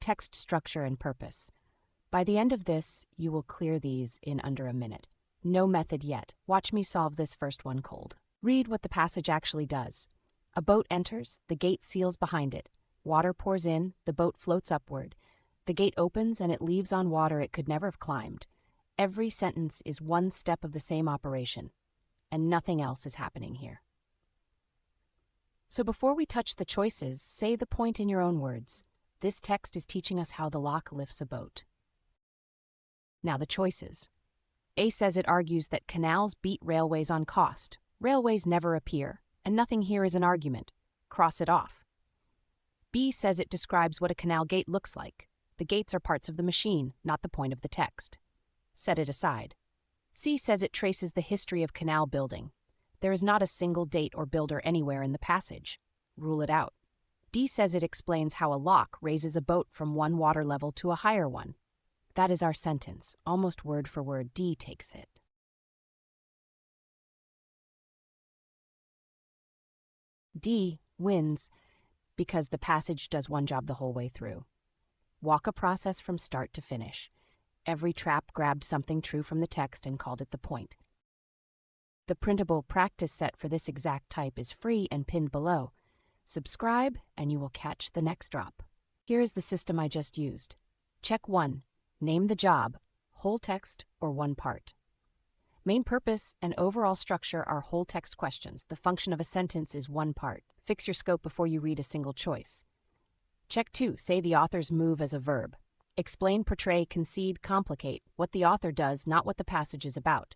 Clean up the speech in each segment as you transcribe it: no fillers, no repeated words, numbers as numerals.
text structure and purpose. By the end of this, you will clear these in under a minute. No method yet. Watch me solve this first one cold. Read what the passage actually does. A boat enters, the gate seals behind it. Water pours in, the boat floats upward. The gate opens and it leaves on water it could never have climbed. Every sentence is one step of the same operation, and nothing else is happening here. So before we touch the choices, say the point in your own words. This text is teaching us how the lock lifts a boat. Now the choices. A says it argues that canals beat railways on cost. Railways never appear, and nothing here is an argument. Cross it off. B says it describes what a canal gate looks like. The gates are parts of the machine, not the point of the text. Set it aside. C says it traces the history of canal building. There is not a single date or builder anywhere in the passage. Rule it out. D says it explains how a lock raises a boat from one water level to a higher one. That is our sentence. Almost word for word, D takes it. D wins because the passage does one job the whole way through. Walk a process from start to finish. Every trap grabbed something true from the text and called it the point. The printable practice set for this exact type is free and pinned below. Subscribe and you will catch the next drop. Here is the system I just used. Check 1. Name the job, whole text or one part. Main purpose and overall structure are whole text questions. The function of a sentence is one part. Fix your scope before you read a single choice. Check 2. Say the author's move as a verb. Explain, portray, concede, complicate, what the author does, not what the passage is about.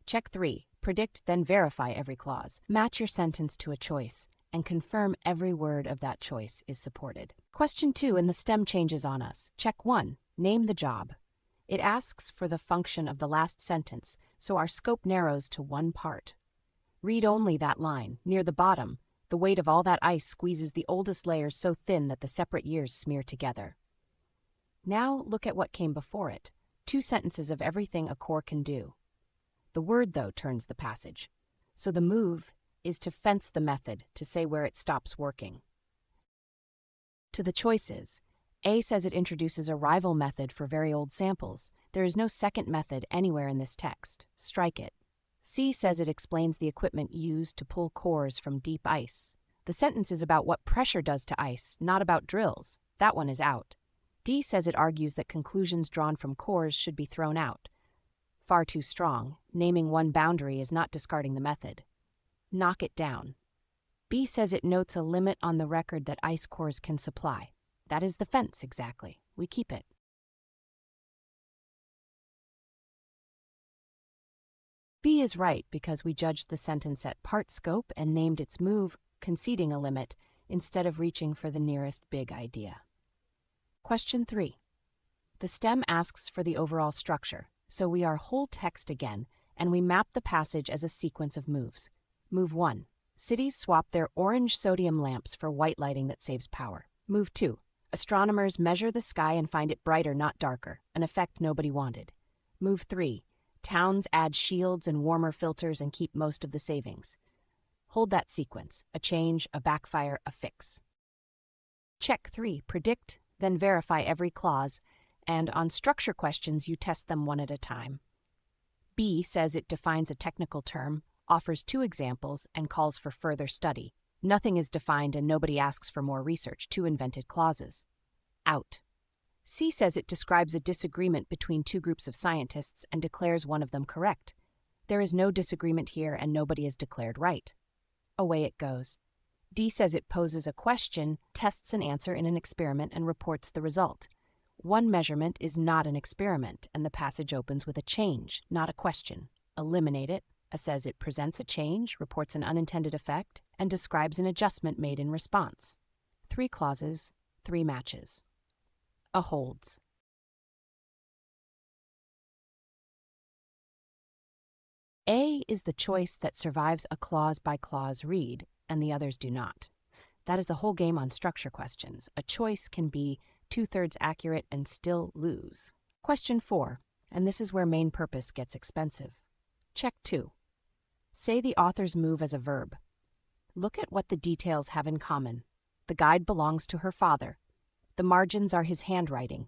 Check 3. Predict, then verify every clause. Match your sentence to a choice and confirm every word of that choice is supported. Question 2, and the stem changes on us. Check 1. Name the job. It asks for the function of the last sentence, so our scope narrows to one part. Read only that line. Near the bottom, the weight of all that ice squeezes the oldest layers so thin that the separate years smear together. Now look at what came before it. 2 sentences of everything a core can do. The word, though, turns the passage. So the move is to fence the method, to say where it stops working. To the choices, A says it introduces a rival method for very old samples. There is no second method anywhere in this text. Strike it. C says it explains the equipment used to pull cores from deep ice. The sentence is about what pressure does to ice, not about drills. That one is out. D says it argues that conclusions drawn from cores should be thrown out. Far too strong. Naming one boundary is not discarding the method. Knock it down. B says it notes a limit on the record that ice cores can supply. That is the fence, exactly. We keep it. B is right because we judged the sentence at part scope and named its move, conceding a limit, instead of reaching for the nearest big idea. Question 3. The stem asks for the overall structure, so we are whole text again, and we map the passage as a sequence of moves. Move 1. Cities swap their orange sodium lamps for white lighting that saves power. Move 2. Astronomers measure the sky and find it brighter, not darker, an effect nobody wanted. Move 3. Towns add shields and warmer filters and keep most of the savings. Hold that sequence, a change, a backfire, a fix. Check 3. Predict, then verify every clause, and on structure questions you test them one at a time. B says it defines a technical term, offers 2 examples, and calls for further study. Nothing is defined and nobody asks for more research. 2 invented clauses. Out. C says it describes a disagreement between 2 groups of scientists and declares one of them correct. There is no disagreement here and nobody is declared right. Away it goes. D says it poses a question, tests an answer in an experiment, and reports the result. One measurement is not an experiment, and the passage opens with a change, not a question. Eliminate it. A says it presents a change, reports an unintended effect, and describes an adjustment made in response. 3 clauses, 3 matches. A holds. A is the choice that survives a clause-by-clause read, and the others do not. That is the whole game on structure questions. A choice can be 2/3 accurate and still lose. Question 4, and this is where main purpose gets expensive. Check 2. Say the author's move as a verb. Look at what the details have in common. The guide belongs to her father. The margins are his handwriting.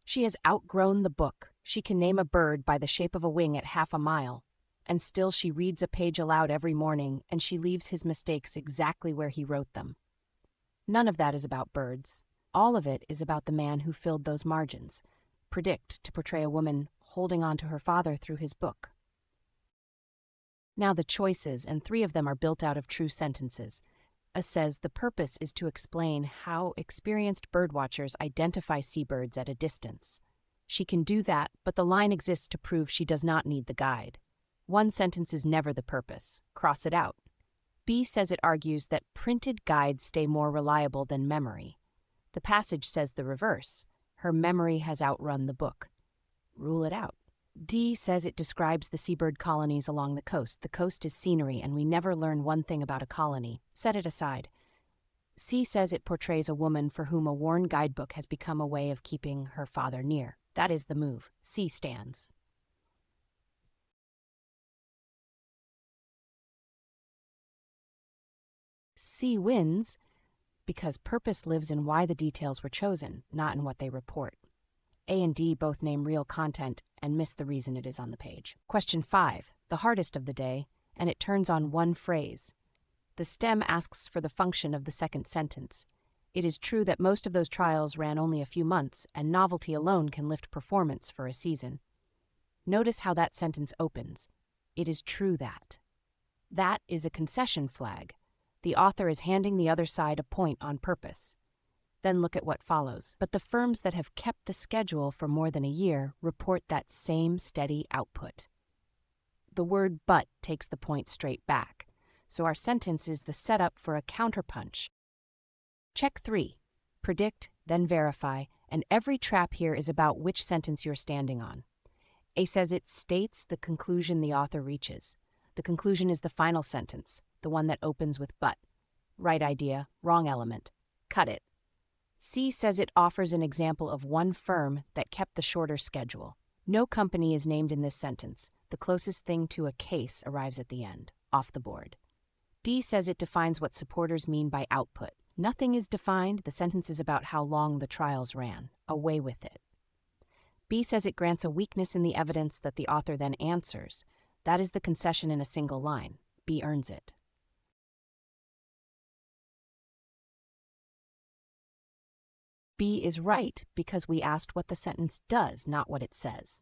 She has outgrown the book. She can name a bird by the shape of a wing at half a mile. And still she reads a page aloud every morning, and she leaves his mistakes exactly where he wrote them. None of that is about birds. All of it is about the man who filled those margins. Predict to portray a woman holding on to her father through his book. Now the choices, and 3 of them are built out of true sentences. A says the purpose is to explain how experienced birdwatchers identify seabirds at a distance. She can do that, but the line exists to prove she does not need the guide. 1 sentence is never the purpose. Cross it out. B says it argues that printed guides stay more reliable than memory. The passage says the reverse. Her memory has outrun the book. Rule it out. D says it describes the seabird colonies along the coast. The coast is scenery, and we never learn one thing about a colony. Set it aside. C says it portrays a woman for whom a worn guidebook has become a way of keeping her father near. That is the move. C stands. C wins because purpose lives in why the details were chosen, not in what they report. A and D both name real content and miss the reason it is on the page. Question 5, the hardest of the day, and it turns on one phrase. The stem asks for the function of the second sentence. It is true that most of those trials ran only a few months, and novelty alone can lift performance for a season. Notice how that sentence opens. It is true that. That is a concession flag. The author is handing the other side a point on purpose. Then look at what follows. But the firms that have kept the schedule for more than a year report that same steady output. The word but takes the point straight back, so our sentence is the setup for a counterpunch. Check 3. Predict, then verify, and every trap here is about which sentence you're standing on. A says it states the conclusion the author reaches. The conclusion is the final sentence, the one that opens with but. Right idea, wrong element. Cut it. C says it offers an example of one firm that kept the shorter schedule. No company is named in this sentence. The closest thing to a case arrives at the end, off the board. D says it defines what supporters mean by output. Nothing is defined. The sentence is about how long the trials ran. Away with it. B says it grants a weakness in the evidence that the author then answers. That is the concession in a single line. B earns it. B is right because we asked what the sentence does, not what it says.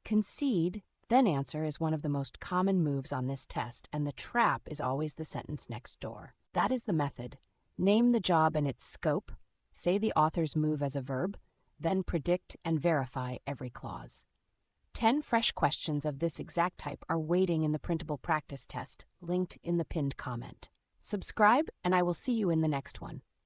Concede, then answer is one of the most common moves on this test, and the trap is always the sentence next door. That is the method. Name the job and its scope, say the author's move as a verb, then predict and verify every clause. 10 fresh questions of this exact type are waiting in the printable practice test, linked in the pinned comment. Subscribe, and I will see you in the next one.